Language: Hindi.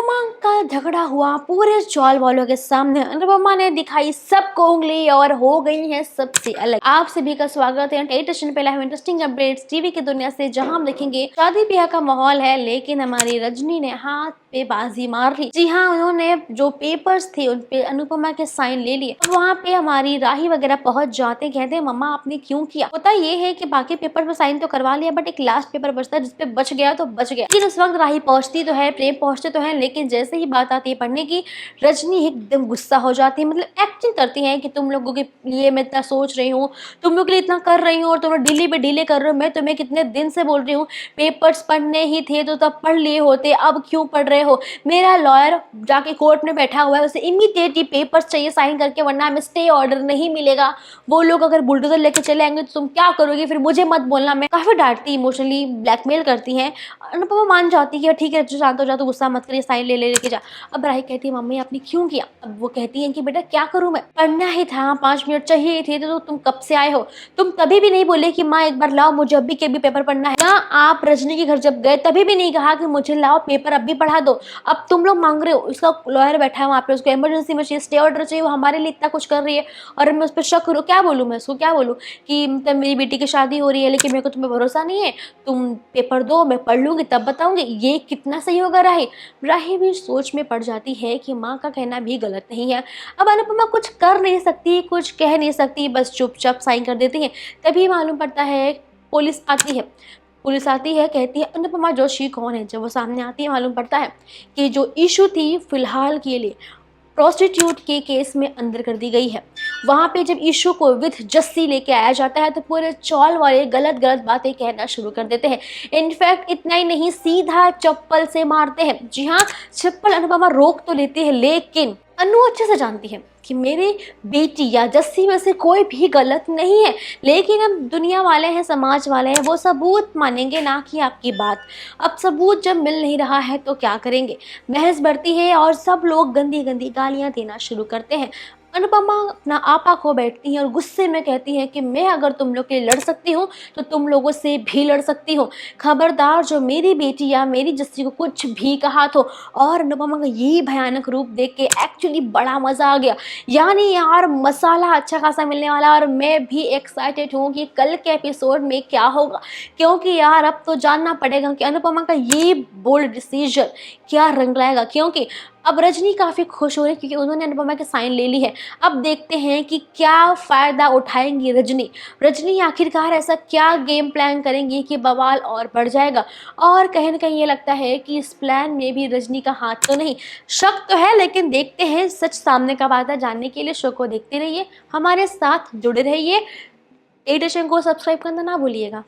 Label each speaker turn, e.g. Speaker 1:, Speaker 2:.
Speaker 1: अनुपमा का झगड़ा हुआ पूरे चौल वालों के सामने। अनुपमा ने दिखाई सबको उंगली और हो गई है सबसे अलग। आप सभी का स्वागत है टेलीविजन पे लाइव इंटरेस्टिंग अपडेट्स टीवी की दुनिया से, जहां हम देखेंगे शादी ब्याह का माहौल है, लेकिन हमारी रजनी ने हाथ पे बाजी मार ली। जी हाँ, उन्होंने जो पेपर्स थे उन पे अनुपमा के साइन ले लिए। वहाँ पे हमारी राही वगैरह पहुंच जाते, कहते मम्मा आपने क्यों किया। होता ये है कि बाकी पेपर पे साइन तो करवा लिया, बट एक लास्ट पेपर बचता है जिसपे बच गया तो बच गया। लेकिन उस वक्त राही पहुंचती तो है, प्रेम पहुंचते तो है, लेकिन जैसे ही बात आती है पढ़ने की, रजनी एकदम गुस्सा हो जाती है। मतलब एक्टिंग करती है कि तुम लोगों के लिए मैं इतना सोच रही हूँ, तुम लोग के लिए इतना कर रही हूँ, और तुम लोग डिले पे डिले कर रहे हो। मैं तुम्हें कितने दिन से बोल रही हूँ पेपर्स पढ़ने ही थे तो तब पढ़ लिए होते, अब क्यों पढ़ रहे हो। मेरा लॉयर जाके कोर्ट में बैठा हुआ है, उसे इमीडिएट ही पेपर्स चाहिए साइन करके, वरना हमें स्टे ऑर्डर नहीं मिलेगा। वो लोग अगर बुलडोजर लेके चले आएंगे तो तुम क्या करोगे, फिर मुझे मत बोलना। मैं काफी डांटती, इमोशनली ब्लैकमेल करती हैं। अनुपमा मान जाती है कि ठीक है शांत हो जा, तू गुस्सा मत करिए, साइन ले लेके जा। अब राही कहती है मम्मी आपने क्यों किया। अब वो कहती है कि बेटा क्या करूं मैं, पढ़ना ही था, 5 मिनट चाहिए थे तो तुम कब से आए हो। तुम कभी भी नहीं बोले कि माँ एक बार लाओ मुझे अभी के भी पेपर पढ़ना है ना। आप रजनी के घर जब गए तभी भी नहीं कहा कि मुझे लाओ पेपर अभी पढ़ा दो। अब तुम लोग मांग रहे हो, उसका लॉयर बैठा है वहाँ पे, उसको इमरजेंसी में चाहिए, स्टे ऑर्डर चाहिए, वो हमारे लिए इतना कुछ कर रही है और मैं उस पर शक करूँ। क्या बोलूँ मैं उसको, क्या बोलूँ कि मतलब मेरी बेटी की शादी हो रही है लेकिन मेरे को तुम्हें भरोसा नहीं है, तुम पेपर दो मैं पढ़ लूंगी तब बताऊंगी। ये कितना सही होगा। राही राही भी सोच में पड़ जाती है कि माँ का कहना भी गलत नहीं है। अब अनुपमा कुछ कर नहीं सकती, कुछ कह नहीं सकती, बस चुपचाप साइन कर देती है। तभी मालूम पड़ता है पुलिस आती है। पुलिस आती है, कहती है अनुपमा जोशी कौन है। जब वो सामने आती है मालूम पड़ता है कि जो इशू थी फिलहाल के लिए प्रोस्टिट्यूट के केस में अंदर कर दी गई है। वहां पे जब इशू को विद जस्सी लेके आया जाता है तो पूरे चौल वाले गलत गलत बातें कहना शुरू कर देते हैं। इनफैक्ट इतना ही नहीं, सीधा चप्पल से मारते हैं। जी हाँ, चप्पल अनुपमा रोक तो लेती है, लेकिन अनु अच्छे से जानती है कि मेरी बेटी या जस्सी में से कोई भी गलत नहीं है। लेकिन अब दुनिया वाले हैं, समाज वाले हैं, वो सबूत मानेंगे ना कि आपकी बात। अब सबूत जब मिल नहीं रहा है तो क्या करेंगे। बहस बढ़ती है और सब लोग गंदी गंदी गालियां देना शुरू करते हैं। अनुपमा अपना आपा खो बैठती है और गुस्से में कहती है कि मैं अगर तुम लोग के लिए लड़ सकती हूँ तो तुम लोगों से भी लड़ सकती हूँ। खबरदार जो मेरी बेटी या मेरी जस्सी को कुछ भी कहा तो। और अनुपमा का यही भयानक रूप देख के एक्चुअली बड़ा मजा आ गया। यानी यार मसाला अच्छा खासा मिलने वाला, और मैं भी एक्साइटेड हूँ कि कल के एपिसोड में क्या होगा। क्योंकि यार अब तो जानना पड़ेगा कि अनुपमा का ये बोल्ड डिसीजन क्या रंग लाएगा। क्योंकि अब रजनी काफी खुश हो रही है क्योंकि उन्होंने अनुपमा के साइन ले ली है। अब देखते हैं कि क्या फायदा उठाएंगी रजनी आखिरकार ऐसा क्या गेम प्लान करेंगी कि बवाल और बढ़ जाएगा। और कहीं ना कहीं ये लगता है कि इस प्लान में भी रजनी का हाथ तो नहीं। शक तो है, लेकिन देखते हैं सच सामने कब आता है। जानने के लिए शो को देखते रहिए, हमारे साथ जुड़े रहिए। एडिशन को सब्सक्राइब करना ना भूलिएगा।